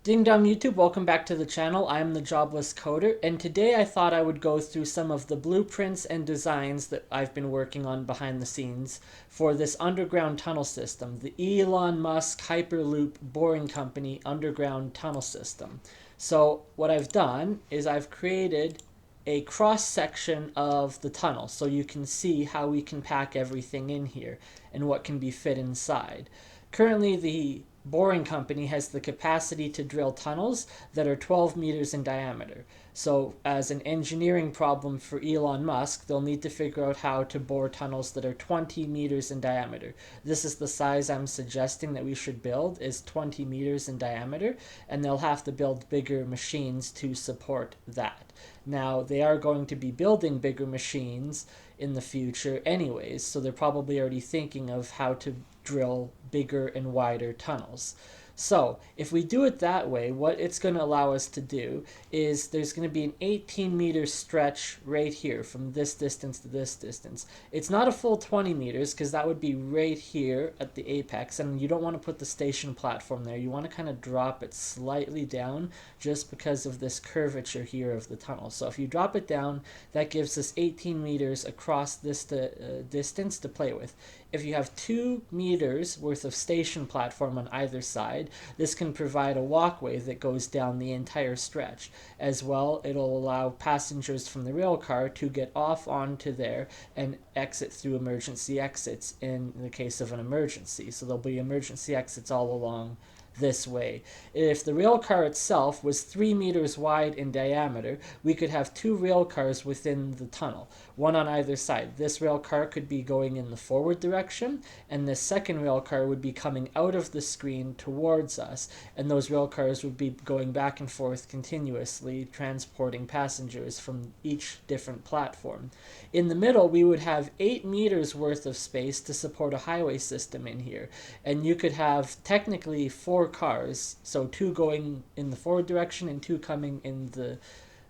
Ding dong YouTube, welcome back to the channel. I'm the Jobless Coder, and today I thought I would go through some of the blueprints and designs that I've been working on behind the scenes for this underground tunnel system, the Elon Musk Hyperloop Boring Company underground tunnel system. So what I've done is I've created a cross section of the tunnel so you can see how we can pack everything in here and what can be fit inside. Currently, the Boring Company has the capacity to drill tunnels that are 12 meters in diameter. So as an engineering problem for Elon Musk, they'll need to figure out how to bore tunnels that are 20 meters in diameter. This is the size I'm suggesting that we should build, is 20 meters in diameter, and they'll have to build bigger machines to support that. Now, they are going to be building bigger machines in the future anyways, so they're probably already thinking of how to drill bigger and wider tunnels. So if we do it that way, what it's going to allow us to do is there's going to be an 18-meter stretch right here from this distance to this distance. It's not a full 20 meters because that would be right here at the apex, and you don't want to put the station platform there. You want to kind of drop it slightly down just because of this curvature here of the tunnel. So if you drop it down, that gives us 18 meters across this distance to play with. If you have 2 meters worth of station platform on either side, this can provide a walkway that goes down the entire stretch. As well, it'll allow passengers from the rail car to get off onto there and exit through emergency exits in the case of an emergency. So there'll be emergency exits all along this way. If the rail car itself was 3 meters wide in diameter, we could have 2 rail cars within the tunnel, one on either side. This rail car could be going in the forward direction, and this second rail car would be coming out of the screen towards us, and those rail cars would be going back and forth continuously, transporting passengers from each different platform. In the middle, we would have 8 meters worth of space to support a highway system in here, and you could have technically 4 cars, so 2 going in the forward direction and 2 coming in the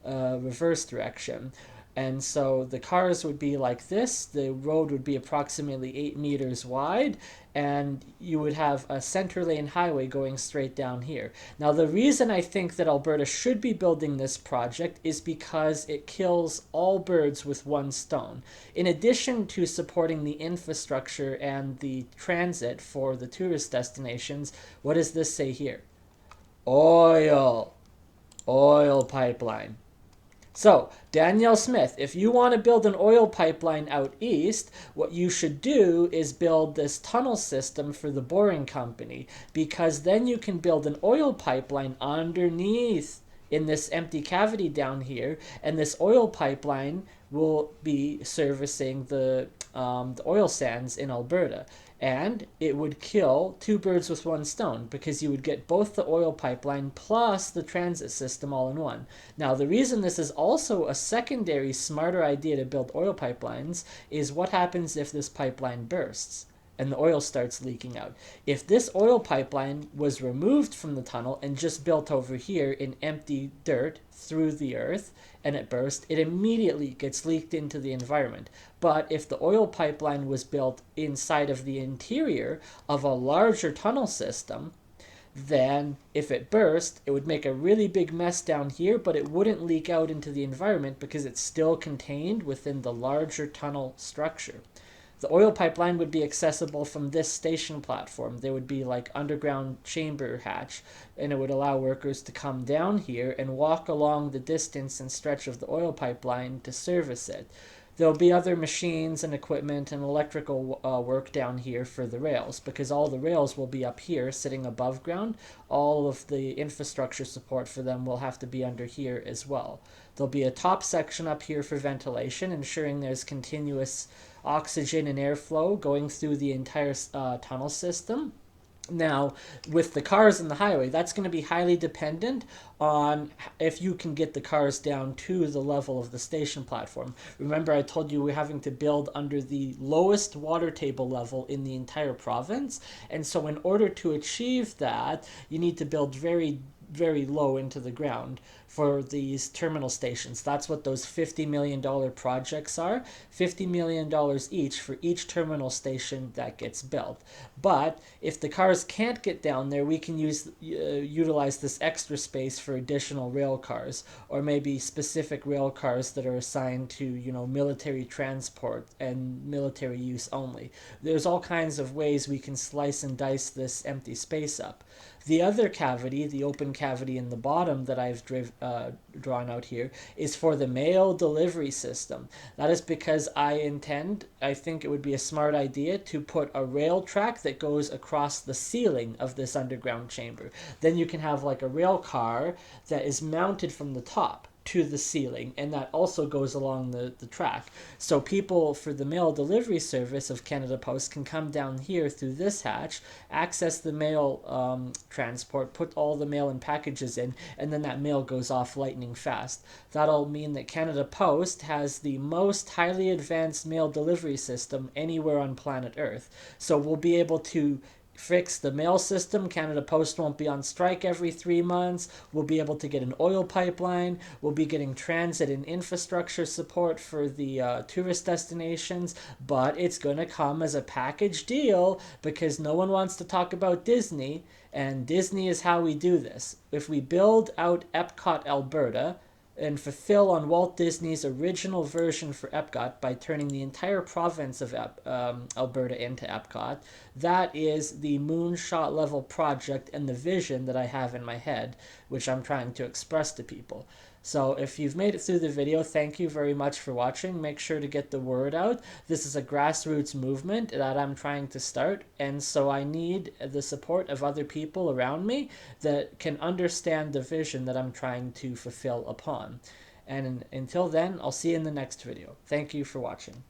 reverse direction. And so the cars would be like this. The road would be approximately 8 meters wide, and you would have a center lane highway going straight down here. Now, the reason I think that Alberta should be building this project is because it kills all birds with one stone. In addition to supporting the infrastructure and the transit for the tourist destinations, what does this say here? Oil pipeline. So, Danielle Smith, if you want to build an oil pipeline out east, what you should do is build this tunnel system for the Boring Company, because then you can build an oil pipeline underneath in this empty cavity down here, and this oil pipeline will be servicing the oil sands in Alberta. And it would kill 2 birds with 1 stone, because you would get both the oil pipeline plus the transit system all in one. Now, the reason this is also a secondary smarter idea to build oil pipelines is what happens if this pipeline bursts and the oil starts leaking out. If this oil pipeline was removed from the tunnel and just built over here in empty dirt through the earth and it burst, it immediately gets leaked into the environment. But if the oil pipeline was built inside of the interior of a larger tunnel system, then if it burst, it would make a really big mess down here, but it wouldn't leak out into the environment because it's still contained within the larger tunnel structure. The oil pipeline would be accessible from this station platform. There would be like underground chamber hatch, and it would allow workers to come down here and walk along the distance and stretch of the oil pipeline to service it. There'll be other machines and equipment and electrical work down here for the rails, because all the rails will be up here sitting above ground. All of the infrastructure support for them will have to be under here as well. There'll be a top section up here for ventilation, ensuring there's continuous oxygen and airflow going through the entire tunnel system. Now, with the cars in the highway, that's going to be highly dependent on if you can get the cars down to the level of the station platform. Remember, I told you we're having to build under the lowest water table level in the entire province. And so in order to achieve that, you need to build very very low into the ground for these terminal stations. That's what those $50 million projects are. $50 million each for each terminal station that gets built. But if the cars can't get down there, we can utilize this extra space for additional rail cars, or maybe specific rail cars that are assigned to, military transport and military use only. There's all kinds of ways we can slice and dice this empty space up. The other cavity, the open cavity in the bottom that I've drawn out here, is for the mail delivery system. That is because I think it would be a smart idea to put a rail track that goes across the ceiling of this underground chamber. Then you can have like a rail car that is mounted from the top to the ceiling, and that also goes along the track. So people for the mail delivery service of Canada Post can come down here through this hatch, access the mail transport, put all the mail and packages in, and then that mail goes off lightning fast. That'll mean that Canada Post has the most highly advanced mail delivery system anywhere on planet Earth. So we'll be able to fix the mail system. Canada Post won't be on strike every 3 months. We'll be able to get an oil pipeline. We'll be getting transit and infrastructure support for the tourist destinations. But it's going to come as a package deal because no one wants to talk about Disney. And Disney is how we do this. If we build out EPCOT Alberta and fulfill on Walt Disney's original version for EPCOT by turning the entire province of Alberta into EPCOT, that is the moonshot level project and the vision that I have in my head, which I'm trying to express to people. So if you've made it through the video, thank you very much for watching. Make sure to get the word out. This is a grassroots movement that I'm trying to start, and so I need the support of other people around me that can understand the vision that I'm trying to fulfill upon. And until then, I'll see you in the next video. Thank you for watching.